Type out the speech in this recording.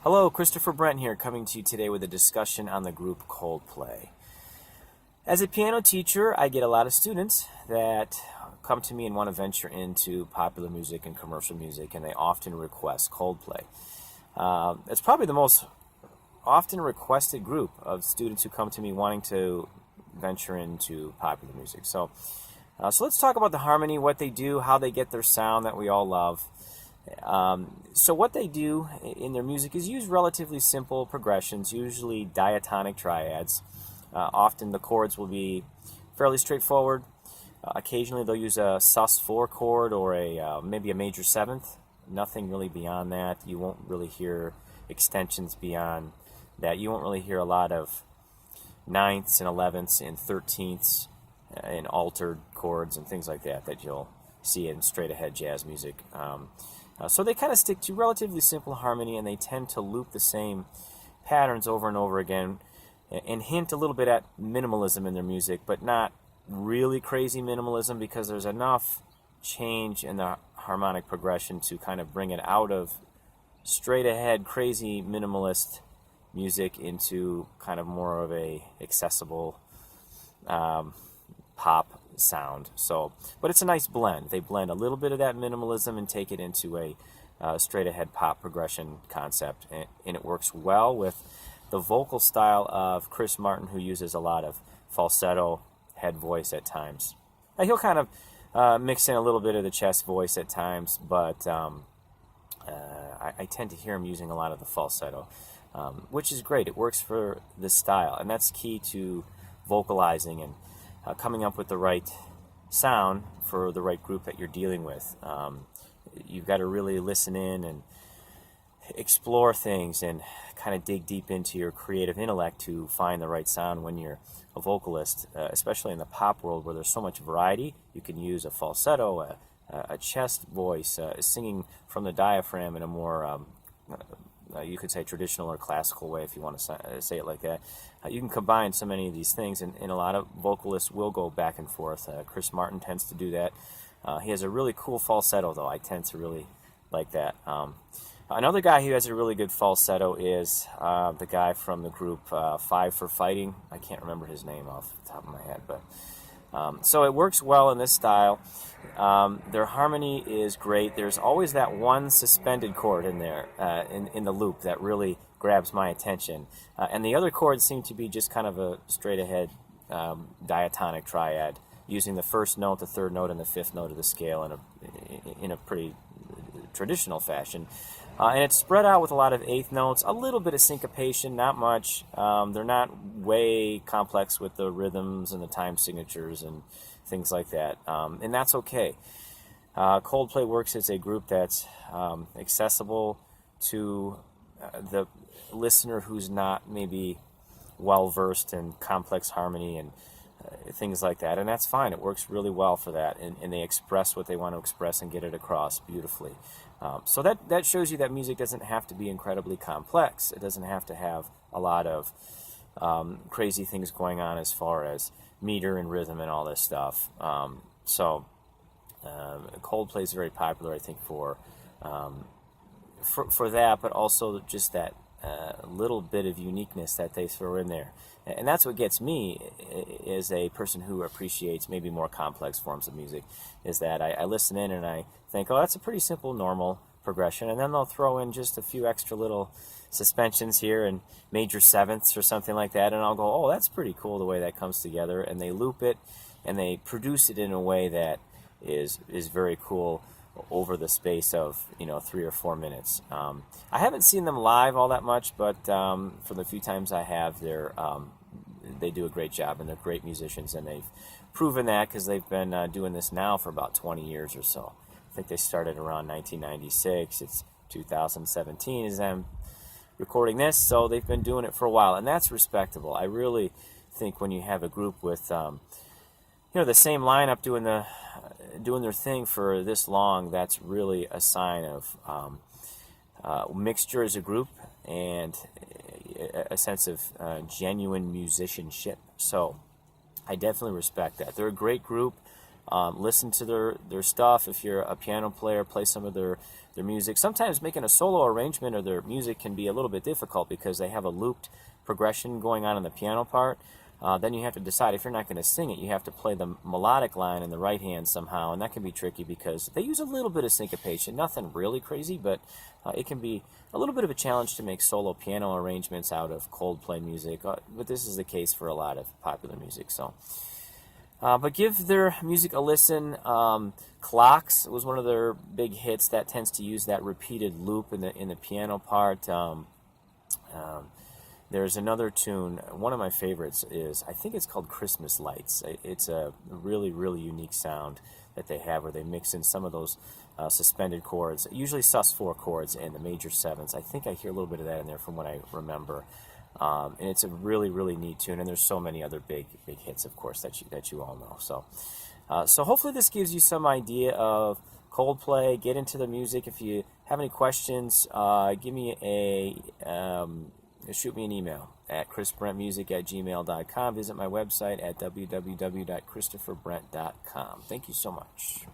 Hello, Christopher Brent here, coming to you today with a discussion on the group Coldplay. As a piano teacher, I get a lot of students that come to me and want to venture into popular music and commercial music, and they often request Coldplay. It's probably the most often requested group of students who come to me wanting to venture into popular music. So let's talk about the harmony, what they do, how they get their sound that we all love. So what they do in their music is use relatively simple progressions, usually diatonic triads. Often the chords will be fairly straightforward. Occasionally they'll use a sus4 chord or maybe a major seventh. Nothing really beyond that. You won't really hear extensions beyond that. You won't really hear a lot of ninths and elevenths and thirteenths and altered chords and things like that you'll see in straight ahead jazz music. So they kind of stick to relatively simple harmony, and they tend to loop the same patterns over and over again and hint a little bit at minimalism in their music, but not really crazy minimalism, because there's enough change in the harmonic progression to kind of bring it out of straight ahead crazy minimalist music into kind of more of a accessible pop sound. But it's a nice blend. They blend a little bit of that minimalism and take it into a straight ahead pop progression concept, and it works well with the vocal style of Chris Martin, who uses a lot of falsetto head voice at times. Now, he'll kind of mix in a little bit of the chest voice at times, but I tend to hear him using a lot of the falsetto, which is great. It works for this style, and that's key to vocalizing and coming up with the right sound for the right group that you're dealing with. You've got to really listen in and explore things and kind of dig deep into your creative intellect to find the right sound when you're a vocalist, especially in the pop world where there's so much variety. You can use a falsetto, a chest voice, singing from the diaphragm in a more you could say traditional or classical way, if you want to say it like that. You can combine so many of these things, and a lot of vocalists will go back and forth. Chris Martin tends to do that. He has a really cool falsetto, though. I tend to really like that. Another guy who has a really good falsetto is the guy from the group Five for Fighting. I can't remember his name off the top of my head, but so it works well in this style. Their harmony is great. There's always that one suspended chord in there, in the loop, that really grabs my attention. And the other chords seem to be just kind of a straight ahead diatonic triad, using the first note, the third note, and the fifth note of the scale in a pretty traditional fashion. And it's spread out with a lot of eighth notes, a little bit of syncopation, not much. They're not way complex with the rhythms and the time signatures and things like that, and that's okay. Coldplay works as a group that's accessible to the listener who's not maybe well-versed in complex harmony and things like that, and that's fine. It works really well for that, and they express what they want to express and get it across beautifully. So that shows you that music doesn't have to be incredibly complex. It doesn't have to have a lot of crazy things going on as far as meter and rhythm and all this stuff. Coldplay is very popular, I think, for that, but also just that little bit of uniqueness that they throw in there. And that's what gets me as a person who appreciates maybe more complex forms of music, is that I listen in and I think, oh, that's a pretty simple, normal progression, and then they'll throw in just a few extra little suspensions here and major sevenths or something like that, and I'll go, oh, that's pretty cool the way that comes together, and they loop it and they produce it in a way that is very cool over the space of 3 or 4 minutes. I haven't seen them live all that much, but for the few times I have, they do a great job, and they're great musicians, and they've proven that because they've been doing this now for about 20 years or so. I think they started around 1996. It's 2017 as I'm recording this, so they've been doing it for a while, and that's respectable. I really think when you have a group with the same lineup doing their thing for this long, that's really a sign of mixture as a group and a sense of genuine musicianship. So I definitely respect that. They're a great group. Listen to their stuff. If you're a piano player, play some of their music. Sometimes making a solo arrangement of their music can be a little bit difficult because they have a looped progression going on in the piano part. Then you have to decide, if you're not going to sing it, you have to play the melodic line in the right hand somehow, and that can be tricky because they use a little bit of syncopation. Nothing really crazy, but it can be a little bit of a challenge to make solo piano arrangements out of Coldplay music, but this is the case for a lot of popular music. So, but give their music a listen. Clocks was one of their big hits that tends to use that repeated loop in the piano part. There's another tune, one of my favorites is, I think it's called Christmas Lights. It's a really, really unique sound that they have where they mix in some of those suspended chords, usually sus4 chords and the major sevenths. I think I hear a little bit of that in there from what I remember. And it's a really, really neat tune, and there's so many other big hits, of course, that you all know. So hopefully this gives you some idea of Coldplay. Get into the music. If you have any questions, give me shoot me an email at chrisbrentmusic@gmail.com. Visit my website at www.christopherbrent.com. Thank you so much.